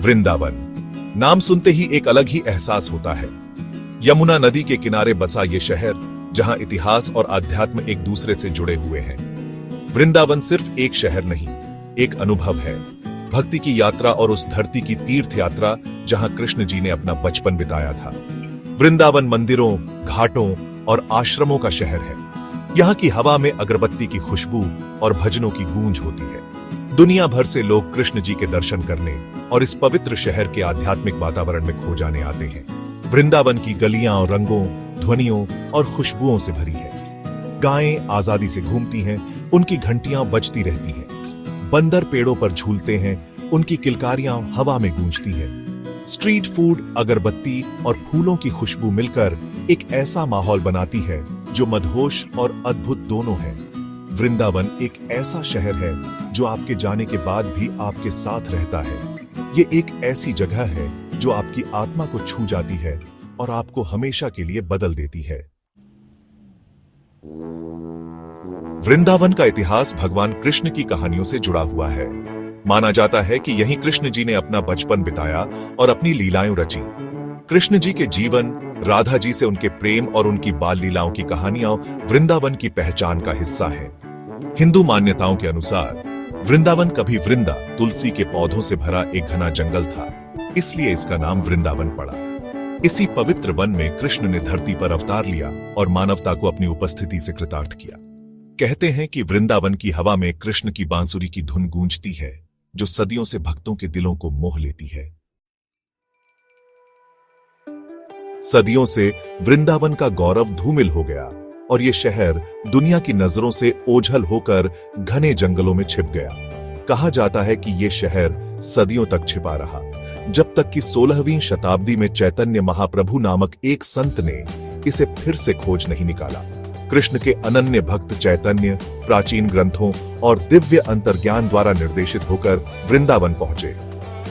वृंदावन नाम सुनते ही एक अलग ही एहसास होता है। यमुना नदी के किनारे बसा ये शहर, जहां इतिहास और आध्यात्म एक दूसरे से जुड़े हुए हैं। वृंदावन सिर्फ एक शहर नहीं, एक अनुभव है, भक्ति की यात्रा और उस धरती की तीर्थ यात्रा जहां कृष्ण जी ने अपना बचपन बिताया था। वृंदावन मंदिरों, घाटों और आश्रमों का शहर है। यहाँ की हवा में अगरबत्ती की खुशबू और भजनों की गूंज होती है। दुनिया भर से लोग कृष्ण जी के दर्शन करने और इस पवित्र शहर के आध्यात्मिक वातावरण में खो जाने आते हैं। वृंदावन की गलियां और रंगों, ध्वनियों और खुशबुओं से भरी है। गायें आजादी से घूमती हैं, उनकी घंटियां बजती रहती हैं। बंदर पेड़ों पर झूलते हैं, उनकी किलकारियां हवा में गूंजती हैं। स्ट्रीट फूड, अगरबत्ती और फूलों की खुशबू मिलकर एक ऐसा माहौल बनाती है जो मदहोश और अद्भुत दोनों है। वृंदावन एक ऐसा शहर है जो आपके जाने के बाद भी आपके साथ रहता है। ये एक ऐसी जगह है जो आपकी आत्मा को छू जाती है और आपको हमेशा के लिए बदल देती है। वृंदावन का इतिहास भगवान कृष्ण की कहानियों से जुड़ा हुआ है। माना जाता है कि यहीं कृष्ण जी ने अपना बचपन बिताया और अपनी लीलाएं रची। कृष्ण जी के जीवन, राधा जी से उनके प्रेम और उनकी बाल लीलाओं की कहानियां वृंदावन की पहचान का हिस्सा है। हिंदू मान्यताओं के अनुसार वृंदावन कभी वृंदा, तुलसी के पौधों से भरा एक घना जंगल था, इसलिए इसका नाम वृंदावन पड़ा। इसी पवित्र वन में कृष्ण ने धरती पर अवतार लिया और मानवता को अपनी उपस्थिति से कृतार्थ किया। कहते हैं कि वृंदावन की हवा में कृष्ण की बांसुरी की धुन गूंजती है, जो सदियों से भक्तों के दिलों को मोह लेती है। सदियों से वृंदावन का गौरव धूमिल हो गया और ये शहर दुनिया की नजरों से ओझल होकर घने जंगलों में छिप गया। कहा जाता है कि ये शहर सदियों तक छिपा रहा, जब तक कि 16वीं शताब्दी में चैतन्य महाप्रभु नामक एक संत ने इसे फिर से खोज नहीं निकाला। कृष्ण के अनन्य भक्त चैतन्य प्राचीन ग्रंथों और दिव्य अंतर्ज्ञान द्वारा निर्देशित होकर वृंदावन पहुंचे।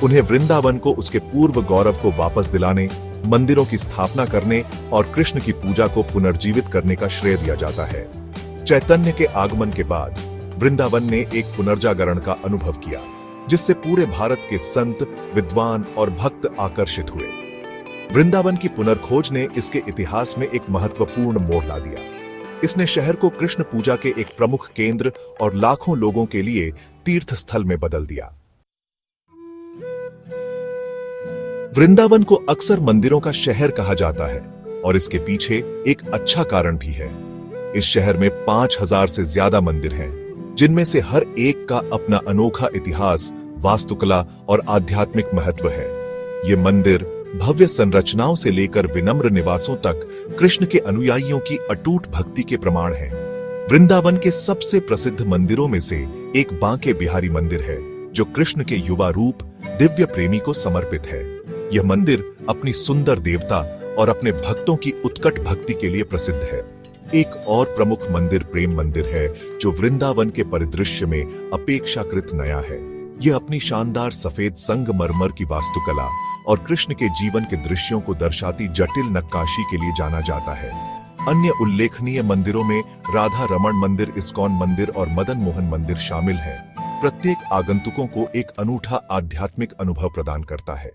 उन्हें वृंदावन को उसके पूर्व गौरव को वापस दिलाने, मंदिरों की स्थापना करने और कृष्ण की पूजा को पुनर्जीवित करने का श्रेय दिया जाता है। चैतन्य के आगमन के बाद वृंदावन ने एक पुनर्जागरण का अनुभव किया, जिससे पूरे भारत के संत, विद्वान और भक्त आकर्षित हुए। वृंदावन की पुनर्खोज ने इसके इतिहास में एक महत्वपूर्ण मोड़ ला दिया। इसने शहर को कृष्ण पूजा के एक प्रमुख केंद्र और लाखों लोगों के लिए तीर्थ स्थल में बदल दिया। वृंदावन को अक्सर मंदिरों का शहर कहा जाता है और इसके पीछे एक अच्छा कारण भी है। इस शहर में 5000 से ज्यादा मंदिर हैं, जिनमें से हर एक का अपना अनोखा इतिहास, वास्तुकला और आध्यात्मिक महत्व है। ये मंदिर भव्य संरचनाओं से लेकर विनम्र निवासों तक कृष्ण के अनुयायियों की अटूट भक्ति के प्रमाण हैं। वृंदावन के सबसे प्रसिद्ध मंदिरों में से एक बांके बिहारी मंदिर है, जो कृष्ण के युवा रूप दिव्य प्रेमी को समर्पित है। यह मंदिर अपनी सुंदर देवता और अपने भक्तों की उत्कट भक्ति के लिए प्रसिद्ध है। एक और प्रमुख मंदिर प्रेम मंदिर है, जो वृंदावन के परिदृश्य में अपेक्षाकृत नया है। यह अपनी शानदार सफेद संगमरमर की वास्तुकला और कृष्ण के जीवन के दृश्यों को दर्शाती जटिल नक्काशी के लिए जाना जाता है। अन्य उल्लेखनीय मंदिरों में राधा रमण मंदिर, इस्कॉन मंदिर और मदन मोहन मंदिर शामिल हैं। प्रत्येक आगंतुकों को एक अनूठा आध्यात्मिक अनुभव प्रदान करता है।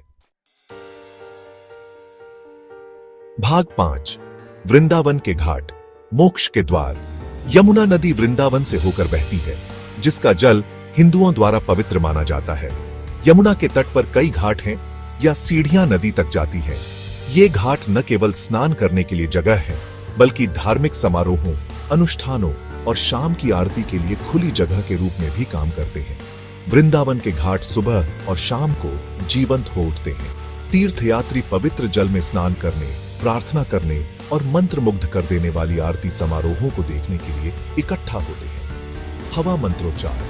भाग 5, वृंदावन के घाट, मोक्ष के द्वार। यमुना नदी वृंदावन से होकर बहती है, जिसका जल हिंदुओं द्वारा पवित्र माना जाता है। यमुना के तट पर कई घाट हैं या सीढ़ियां नदी तक जाती हैं। ये घाट न केवल स्नान करने के लिए जगह है, बल्कि धार्मिक समारोहों, अनुष्ठानों और शाम की आरती के लिए खुली जगह के रूप में भी काम करते हैं। वृंदावन के घाट सुबह और शाम को जीवंत हो उठते हैं। तीर्थयात्री पवित्र जल में स्नान करने, प्रार्थना करने और मंत्र मुग्ध कर देने वाली आरती समारोहों को देखने के लिए इकट्ठा होते हैं। हवा मंत्रोच्चार,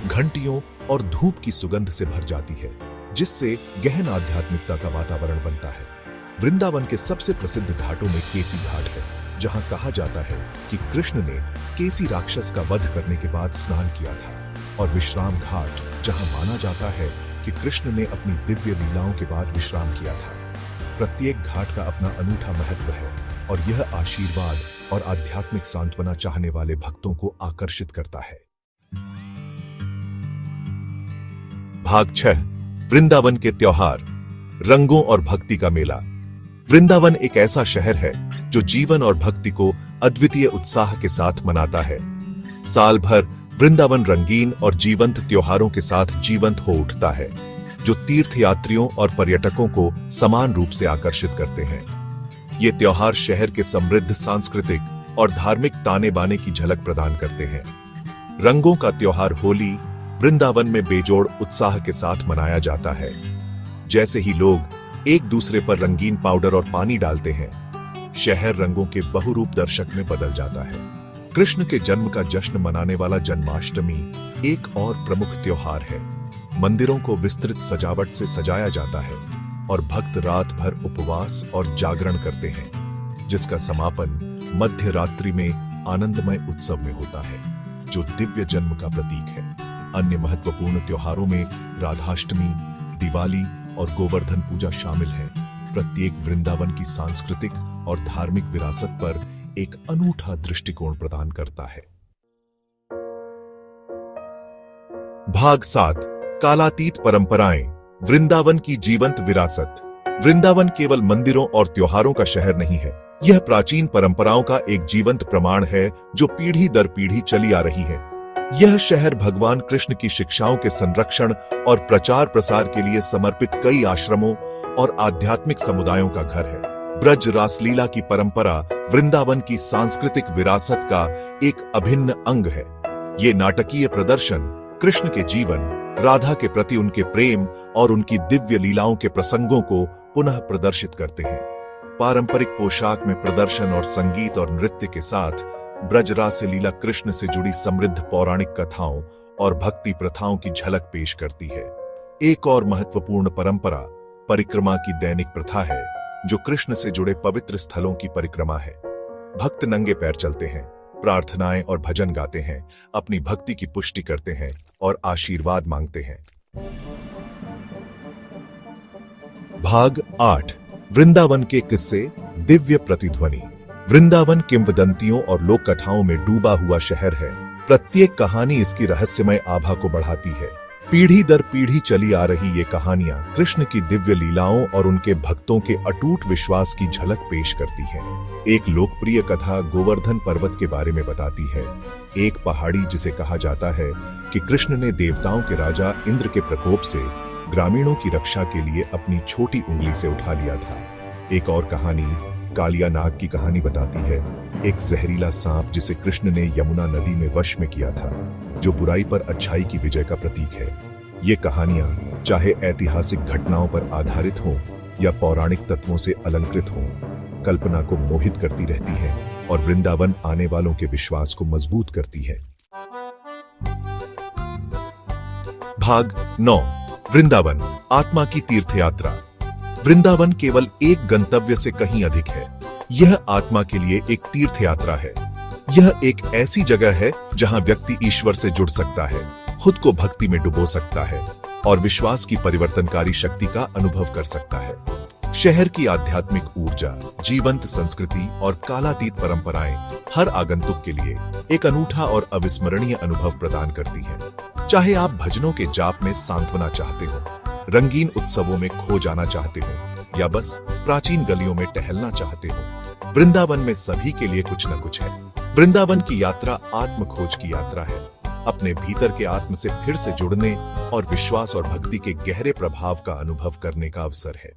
घंटियों और धूप की सुगंध से भर जाती है, जिससे गहन आध्यात्मिकता का वातावरण बनता है। वृंदावन के सबसे प्रसिद्ध घाटों में केसी घाट है, जहां कहा जाता है कि कृष्ण ने केसी राक्षस का वध करने के बाद स्नान किया था, और विश्राम घाट, जहां माना जाता है कि कृष्ण ने अपनी दिव्य लीलाओं के बाद विश्राम किया था। प्रत्येक घाट का अपना अनूठा महत्व है और यह आशीर्वाद और आध्यात्मिक सांत्वना चाहने वाले भक्तों को आकर्षित करता है। भाग 6, वृंदावन के त्योहार, रंगों और भक्ति का मेला। वृंदावन एक ऐसा शहर है जो जीवन और भक्ति को अद्वितीय उत्साह के साथ मनाता है। साल भर वृंदावन रंगीन और जीवंत त्योहारों के साथ जीवंत हो उठता है, जो तीर्थयात्रियों और पर्यटकों को समान रूप से आकर्षित करते हैं। ये त्योहार शहर के समृद्ध सांस्कृतिक और धार्मिक ताने बाने की झलक प्रदान करते हैं। रंगों का त्योहार होली वृंदावन में बेजोड़ उत्साह के साथ मनाया जाता है। जैसे ही लोग एक दूसरे पर रंगीन पाउडर और पानी डालते हैं, शहर रंगों के बहुरूप दर्शक में बदल जाता है। कृष्ण के जन्म का जश्न मनाने वाला जन्माष्टमी एक और प्रमुख त्योहार है। मंदिरों को विस्तृत सजावट से सजाया जाता है और भक्त रात भर उपवास और जागरण करते हैं, जिसका समापन मध्य रात्रि में आनंदमय उत्सव में होता है, जो दिव्य जन्म का प्रतीक है। अन्य महत्वपूर्ण त्योहारों में राधाष्टमी, दिवाली और गोवर्धन पूजा शामिल है। प्रत्येक वृंदावन की सांस्कृतिक और धार्मिक विरासत पर एक अनूठा दृष्टिकोण प्रदान करता है। भाग 7, कालातीत परंपराएं, वृंदावन की जीवंत विरासत। वृंदावन केवल मंदिरों और त्योहारों का शहर नहीं है, यह प्राचीन परंपराओं का एक जीवंत प्रमाण है जो पीढ़ी दर पीढ़ी चली आ रही है। यह शहर भगवान कृष्ण की शिक्षाओं के संरक्षण और प्रचार प्रसार के लिए समर्पित कई आश्रमों और आध्यात्मिक समुदायों का घर है। ब्रज रासलीला की परंपरा वृंदावन की सांस्कृतिक विरासत का एक अभिन्न अंग है। ये नाटकीय प्रदर्शन कृष्ण के जीवन, राधा के प्रति उनके प्रेम और उनकी दिव्य लीलाओं के प्रसंगों को पुनः प्रदर्शित करते हैं। पारंपरिक पोशाक में प्रदर्शन और संगीत और नृत्य के साथ ब्रज रासलीला कृष्ण से जुड़ी समृद्ध पौराणिक कथाओं और भक्ति प्रथाओं की झलक पेश करती है। एक और महत्वपूर्ण परंपरा परिक्रमा की दैनिक प्रथा है, जो कृष्ण से जुड़े पवित्र स्थलों की परिक्रमा है। भक्त नंगे पैर चलते हैं, प्रार्थनाएं और भजन गाते हैं, अपनी भक्ति की पुष्टि करते हैं और आशीर्वाद मांगते हैं। भाग 8, वृंदावन के किस्से, दिव्य प्रतिध्वनि। वृंदावन किंवदंतियों और लोक कथाओं में डूबा हुआ शहर है। प्रत्येक कहानी इसकी रहस्यमय आभा को बढ़ाती है। पीढ़ी दर पीढ़ी चली आ रही ये कहानियां कृष्ण की दिव्य लीलाओं और उनके भक्तों के अटूट विश्वास की झलक पेश करती हैं। एक लोकप्रिय कथा गोवर्धन पर्वत के बारे में बताती है, एक पहाड़ी जिसे कहा जाता है कि कृष्ण ने देवताओं के राजा इंद्र के प्रकोप से ग्रामीणों की रक्षा के लिए अपनी छोटी उंगली से उठा लिया था। एक और कहानी कालिया नाग की कहानी बताती है, एक जहरीला सांप जिसे कृष्ण ने यमुना नदी में वश में किया था, जो बुराई पर अच्छाई की विजय का प्रतीक है। ये कहानियां चाहे ऐतिहासिक घटनाओं पर आधारित हों या पौराणिक तत्वों से अलंकृत हों, कल्पना को मोहित करती रहती हैं और वृंदावन आने वालों के विश्वास को मजबूत करती है। भाग 9, वृंदावन, आत्मा की तीर्थयात्रा। वृंदावन केवल एक गंतव्य से कहीं अधिक है। यह आत्मा के लिए एक तीर्थयात्रा है। यह एक ऐसी जगह है जहां व्यक्ति ईश्वर से जुड़ सकता है, खुद को भक्ति में डुबो सकता है और विश्वास की परिवर्तनकारी शक्ति का अनुभव कर सकता है। शहर की आध्यात्मिक ऊर्जा, जीवंत संस्कृति और कालातीत परंपराएं हर आगंतुक के लिए एक अनूठा और अविस्मरणीय अनुभव प्रदान करती हैं। चाहे आप भजनों के जाप में सांत्वना चाहते हो, रंगीन उत्सवों में खो जाना चाहते हो या बस प्राचीन गलियों में टहलना चाहते हो, वृंदावन में सभी के लिए कुछ न कुछ है। वृंदावन की यात्रा आत्म खोज की यात्रा है, अपने भीतर के आत्म से फिर से जुड़ने और विश्वास और भक्ति के गहरे प्रभाव का अनुभव करने का अवसर है।